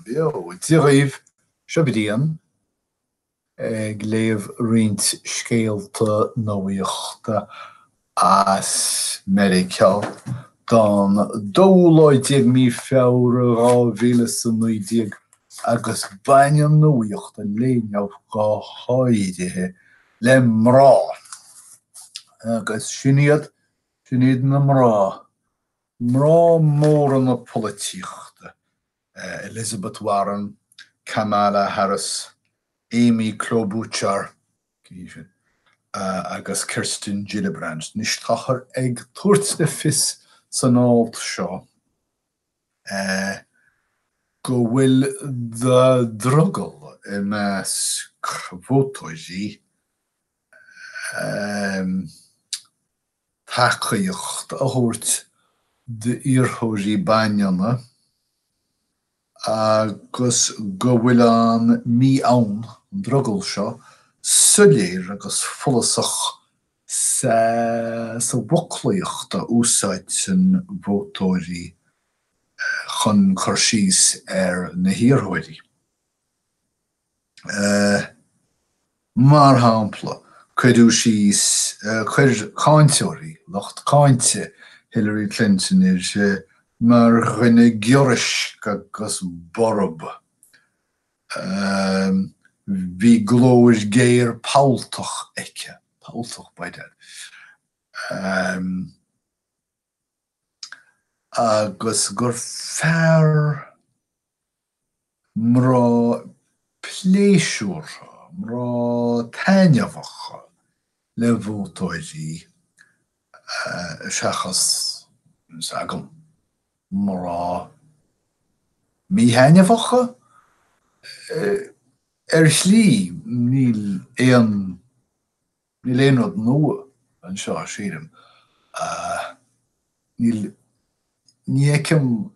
Bio, Tirif, Shabdian, Glev Rint Scalta Nowiachta as Medical, Dan Doloidig mi Faura Vilis and Noidig, Agus Banyan Nowiachta Lane of Gahoide, Lemra, Agus Shiniad Namra. Mra mór an politicht. Elizabeth Warren, Kamala Harris, Amy Klobuchar, agus Kirsten Gillibrand. Nis tachar ag tuairt de fis san áit seo. Go bhfuil de drugel I meas bhótóidí tacaíocht a thuairt de iarthóirí bainneanna agus go bhfuil an mí ann an drugel seo suléir agus folasach sa bhuaclaíochta úsáid san bhótóirí chun chuir síos na hiarthóirí. Mar hampla, chuidiú síos chuir cáinteoirí, locht cáinte Hillary Clinton mar rinne gioris agus borob. Vi glóir géir páltoch eke. Páltoch by that. Agus gur fear mra pléisiúr, mra tainneavach le bhótóidí seachas sagam mra míhainneafacha slí níl éonrad nua an seo sírim. Ní éicim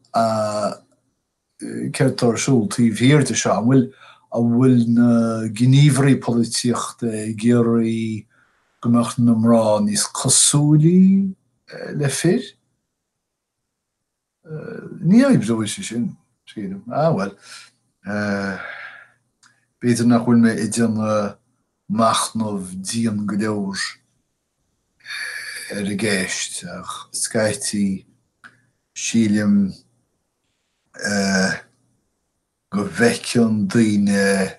ceirtear siúl tíomhthíorta seo a bhfuil na gníomhairí polítíochta géirí gomach na mrá níos cosúlaí le fir. Ní aibh sin sírim. Well, beter nach bhfuil me idir machnamh díon go leor a gceist ach scaithtí sílim go bhfeicion daoine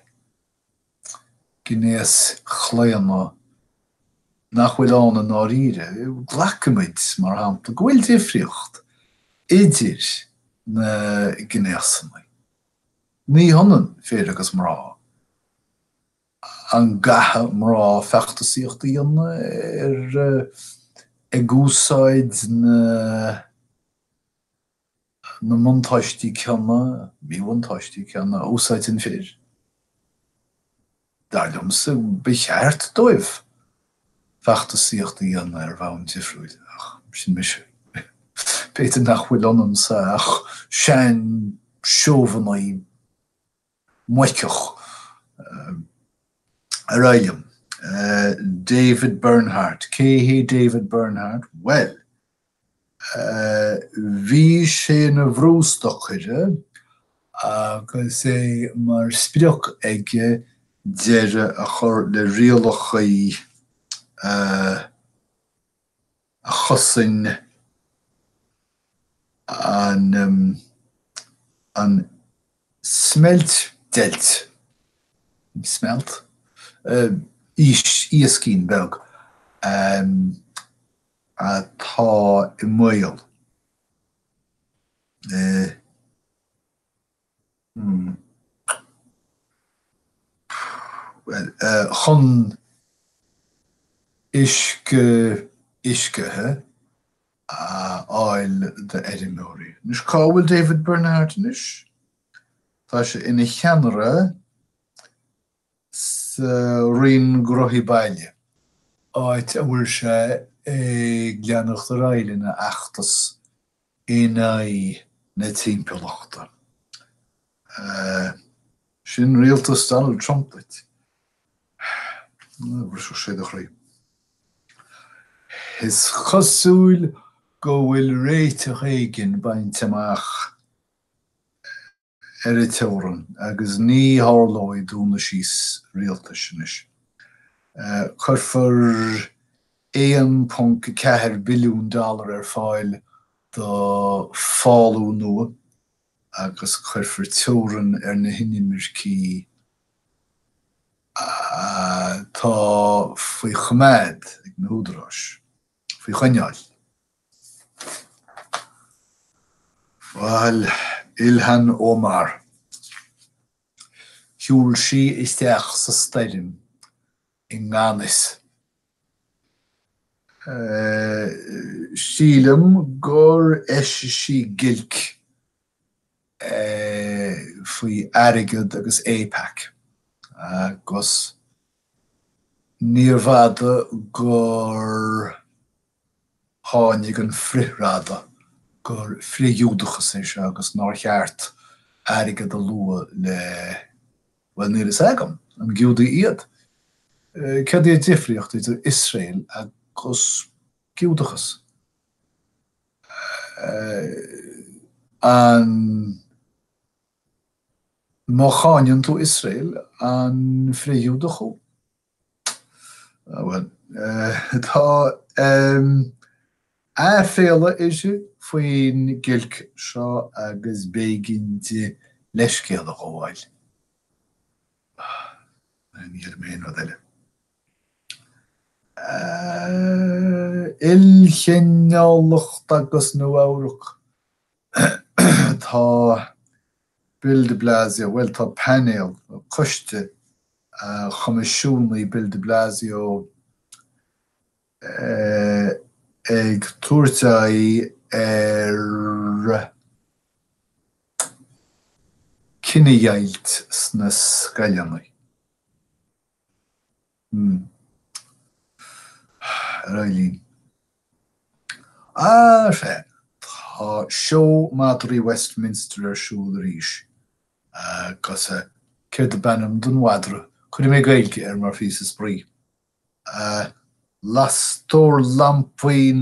gnéas chléanna nach bhfuil an an áíre, ghlacamid mar hampla, go bhfuil difriocht idir na gnéasanna. Ní honan fér agus mrá. An gatha mrá feachtasíochta dhéanna ag úsáid na montáistí ceanna, míhhaintáistí ceanna úsáid an fér. Darlumm sa becheart dóibh feachtasíochta dhéanna bhain difriúil. Sin mis Peter nach bhfuil anam sa ach sean seomhannaí muiceach Rayam, David Bernhardt. Céhí David Bernhardt? Well, bhí sé na bhrústochaide agus é mar spireach aige deire a chur le rialachaí a chosain an smelt delt. Smelt? Íascín beg atá I mail. Chun iscethe áil de Edinburgh. Nus cá bhfuil David Bernhardt inis? Tá sé ina cheanara rion grothí baile. Áit a bhfuil sé gleannacht ar aile na achtas ina na timpealachta. Sin rialtas Donald Trump it. Bhfuil sé de chraí. Is chosúil go bhfuil réiteach éigin baint amach y teoran, agus ní hárlóid dúna síos rialta sin is. Churfar $1.4 billiún fáil do fáilú nua, agus churfar teoran na hinimirí tá faoi choméid ag na húdaráis, faoi choineáil. Well, Ilhan Omar. Siúil sí isteach sa staidim in Gánis. Sílam gur sí gilc faoi airgid agus APAC. Agus níor fhada gur tháinig an frithráda gur friúdachas é se agus ná cheart airgid a lua well níor is agam an giúda iad. Cad é difriocht idir Israel agus giúdachas. An má cháineann tú Israel an friúdachú. Well, tá féile ise faoin gilc seo agus béginn de leiscéal a gháil. Níor méon rud eile. Ilcheannálacht agus nó áireach. Tá Bill de Blasio, well tá panel coiste chomisisiúnaí Bill de Blasio ag túirteáí cineilt sna Scailíní. Railín. Fé. Tá seo Madrí Westminster ar siúl arís. Cos céir de bannam don wadra. Chuir mé gailge ar mar fís is brí. Las tór lampuin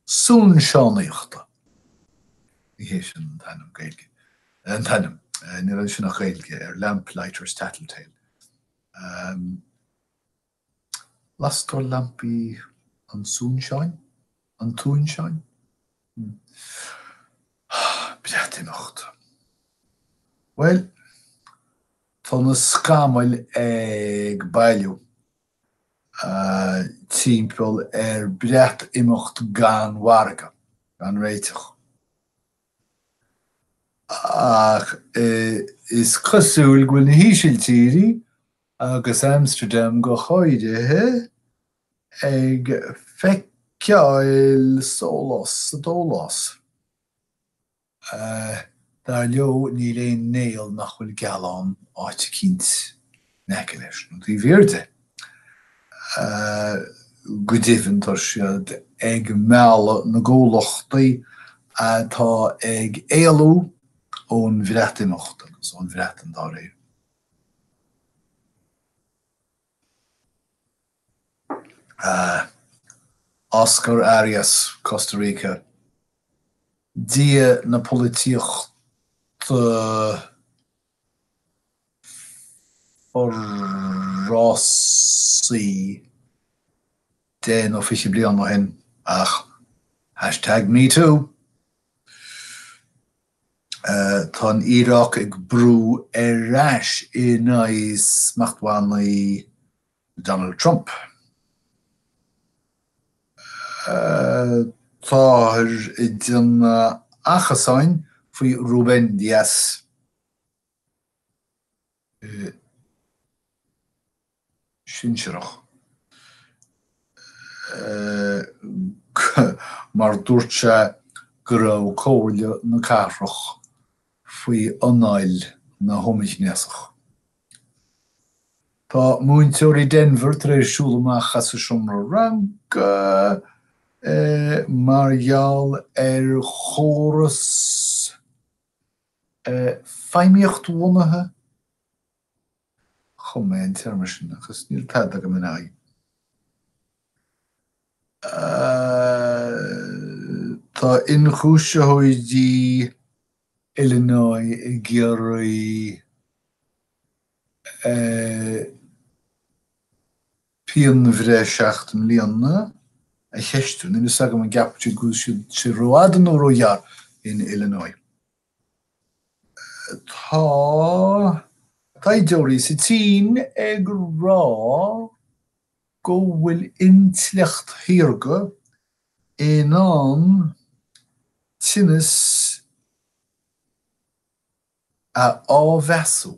sún seánaíochta. Ní hé sin an tanam gailge. An tanam. Ní raibh sin nach gailge ar Lamplighters Tattletale. Las tór lampi an súnseáin? An túnseáin? Breatimicht. Well, tá na scámail ag bailiú timpeall ar breatimicht gan warga, gan réiteach. Ach is cosúil go na hísiltírí agus Amsterdam go cháidethe ag feiceáil sólas a dólas. Dar leo ní léon néal nach bhfuil geallán áite cínt neice leis. Dí bhéirde. Go dtíobhann tar siad ag mealla na ggólachtaí atá ag éalú ón bhreatimicht agus ón bhreatain dá réir. Oscar Arias, Costa Rica. Dia na políocht forrásaí den official blian má hin ach #MeToo. Tá an Iarracht ag brú rais I náis smachtbhánaí Donald Trump. Táir I den achasáin faoi Rubén Díaz. Sinsearach. Mar dúirt sé go raibh comhairle na carrach faoi ionáil na hoimithneasach. Tá múinteoirí Denver tar éis siúl amach chas a siomra rang margheall chóras feimíocht bhunaithe chumén termar sin agus níl tada go mná. Tá inchúise chuidí Illinois I géirí pean bhre 7 mbliana a cheistú, ní sagam an gapte go si roiadan ó roiar in Illinois. Tá idirí sa tí ag rá go bhfuil intlecht hiorga in an tinnis a ábheasú.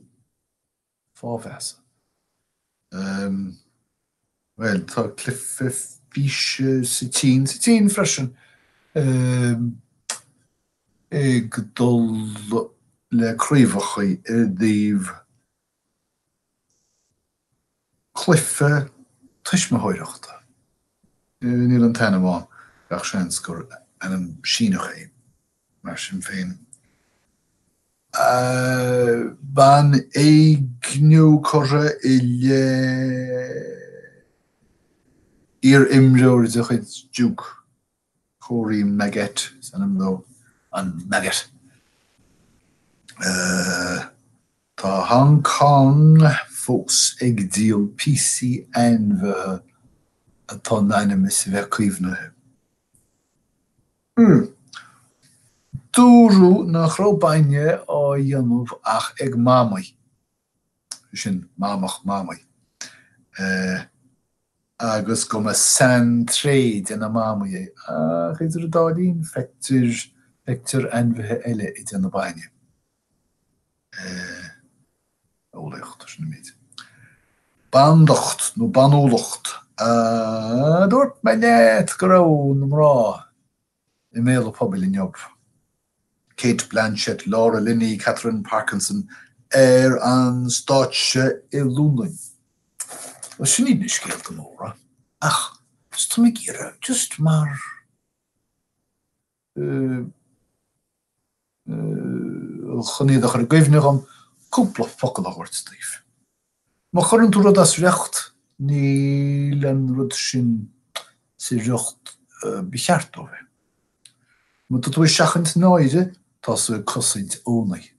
Fábheasa. Well, tá cliffe físe sa tí freisin ag dul le críomhachaí díomh cliffe tuismitheoireachta. Níl an taine amháin gach seans gur an síneach é mar sin féin. Ban éigniú corra ir imreoir de chuid dúk chóirí Maggett san am dó an Maggett. Tá Hong Kong fós ag díal PC ainmhe atá nainimis bheith cuimhnithe. Dúrú nach raibh á dhéanamh ach ag mámaí. Sin mámach mámaí. Agus go me san tréid in a mámaí ach idir dálín feictir ainmhethe eile I dhéanamh bainne. Ólaíocht sin míid. Bandocht nó banólacht. Dúirt me net go raibh na mrá I méle pobail in job. Kate Blanchett, Laura Linney, Catherine Parkinson an stáitse I Lúnain. Sin ní scéalta móra. Ach, tá mé gíre, just mar chunéadach ar gaibhneach an cúpla focail a chuirt Steve. Má churann tú rud as reacht níl an rud sin sa reacht becheart ó bheith. Má tú seachant náide tá sa cosaid ónaí.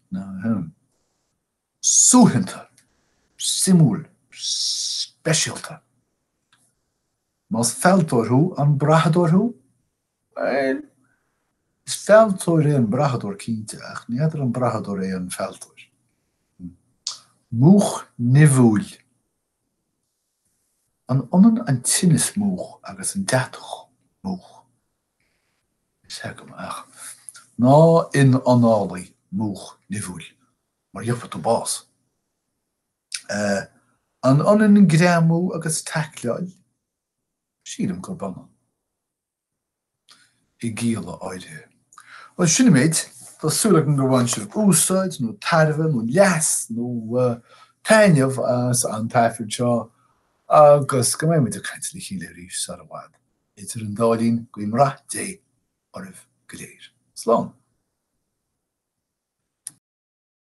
Súthainte, simúl, speisialta. Más fealtóirthú an brathadóirthú? Is fealtóir an brathadóir cínte ach níidir an brathadóir an fealtóir. Múch nimhúil. An onan an tinnis múch agus an deatoch múch. Segam ach. Ná in análaí múch nimhúil. Mar dheochfad ó bás. An onan gramú agus tacleáil sílam gur banna. I gíala áide. Well, sinna méid, tá súlaach an gur bhain sibh úsáid, nó tarfa, nó leas, nó tainneamh as an taifead seo, agus go mbeidh muid a caint le chéile ríos ar a bhad. Idir an dálín go imreacht dé oribh go léir. Slán.